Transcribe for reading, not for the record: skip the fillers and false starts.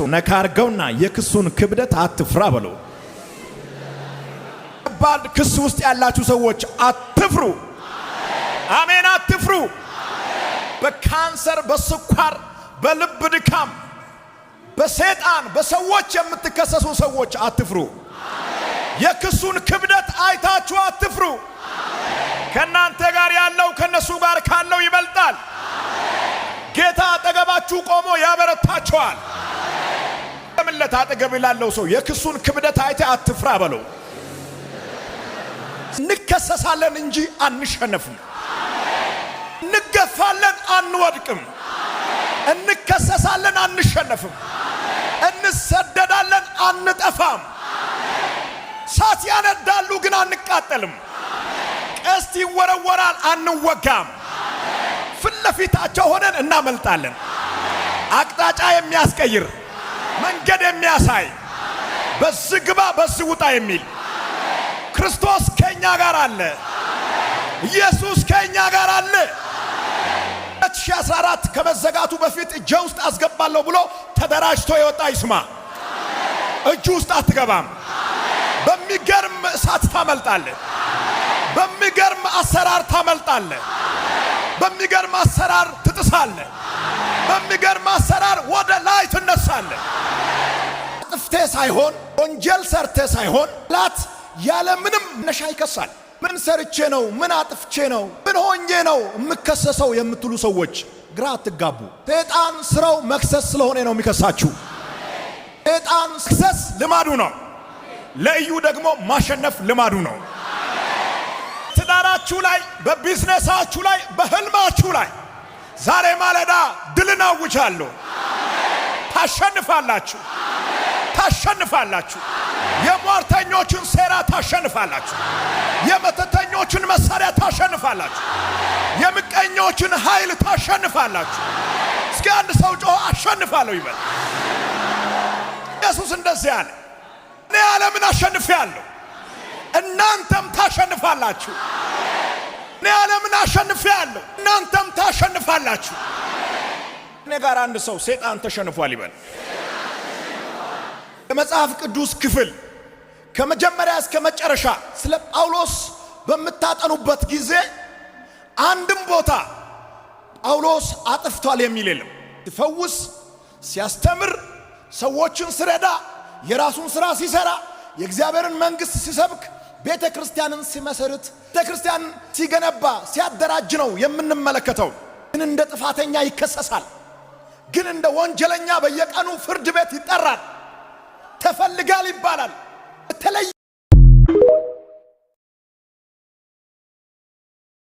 ነካርገውና የክሱን ክብደት አትፍራ በለው። ባድ ክስ ውስጥ ያላችሁ ሰዎች አትፍሩ። አሜን፣ አትፍሩ። በካንሰር፣ በስኳር፣ በልብ ድካም፣ በሰይጣን፣ በሰዎች የምትከሰሱ ሰዎች አትፍሩ። የክሱን ክብደት አይታችሁ አትፍሩ። ከናንተ ጋር ያለው ከነሱ ጋር ካለው ይበልጣል። ጌታ አጠገባችሁ ቆሞ ያበረታችኋል። ለምለት አጠገብ ላለው ሰው የክሱን ክብደት አይተ አትፍራ በለው። እንከሰሳለን እንጂ አንሸነፍም። እንገፋለን አንወድቅም። እንከሰሳለን አንሸነፍም። እንሰደዳለን አንጠፋም። ሳት ያነዳሉ ግን አንቃጠልም። ቀስት ይወረወራል አንወጋም። ፍለፊታቸው ሆነን እናመልጣለን። አቅጣጫ የሚያስቀይር መንገድ የሚያሳይ በዚህ ግባ በዚህ ውጣ የሚል ክርስቶስ ከኛ ጋር አለ። ኢየሱስ ከኛ ጋር አለ። 2014 ከመዘጋቱ በፊት እጄ ውስጥ አስገባለሁ ብሎ ተደራጅቶ የወጣ ይስማ። እጁ ውስጥ አትገባም። በሚገርም እሳት ታመልጣለህ። በሚገርም አሰራር ታመልጣለህ። በሚገርም አሰራር ትጥሳለህ። በሚገርም አሰራር ወደ ላይ ትነሳለህ። ጥፍቴ ሳይሆን ወንጀል ሰርቴ ሳይሆን ላት ያለ ምንም ነሻ ይከሳል። ምን ሰርቼ ነው? ምን አጥፍቼ ነው? ምን ሆኜ ነው የምከሰሰው የምትሉ ሰዎች ግራ አትጋቡ። ሰይጣን ስራው መክሰስ ስለሆነ ነው የሚከሳችሁ። ሰይጣን መክሰስ ልማዱ ነው። ለኢዩ ደግሞ ማሸነፍ ልማዱ ነው። ትዳራችሁ ላይ፣ በቢዝነሳችሁ ላይ፣ በህልማችሁ ላይ ዛሬ ማለዳ ድልን አውጃለሁ። ታሸንፋላችሁ። ታሸንፋላችሁ። የሟርተኞችን ሴራ ታሸንፋላችሁ። የመተተኞችን መሳሪያ ታሸንፋላችሁ። የምቀኞችን ኃይል ታሸንፋላችሁ። እስኪ አንድ ሰው ጮሆ አሸንፋለሁ ይበል። ኢየሱስ እንደዚህ አለ፣ እኔ ዓለምን አሸንፌአለሁ፣ እናንተም ታሸንፋላችሁ። እኔ ዓለምን አሸንፌአለሁ፣ እናንተም ታሸንፋላችሁ። እኔ ጋር አንድ ሰው ሰይጣን ተሸንፏል ይበል። የመጽሐፍ ቅዱስ ክፍል ከመጀመሪያ እስከ መጨረሻ ስለ ጳውሎስ በምታጠኑበት ጊዜ አንድም ቦታ ጳውሎስ አጥፍቷል የሚል የለም። ሲፈውስ፣ ሲያስተምር፣ ሰዎችን ሲረዳ፣ የራሱን ሥራ ሲሰራ፣ የእግዚአብሔርን መንግሥት ሲሰብክ፣ ቤተ ክርስቲያንን ሲመሰርት፣ ቤተ ክርስቲያንን ሲገነባ፣ ሲያደራጅ ነው የምንመለከተው። ግን እንደ ጥፋተኛ ይከሰሳል። ግን እንደ ወንጀለኛ በየቀኑ ፍርድ ቤት ይጠራል። ተፈልጋል ይባላል።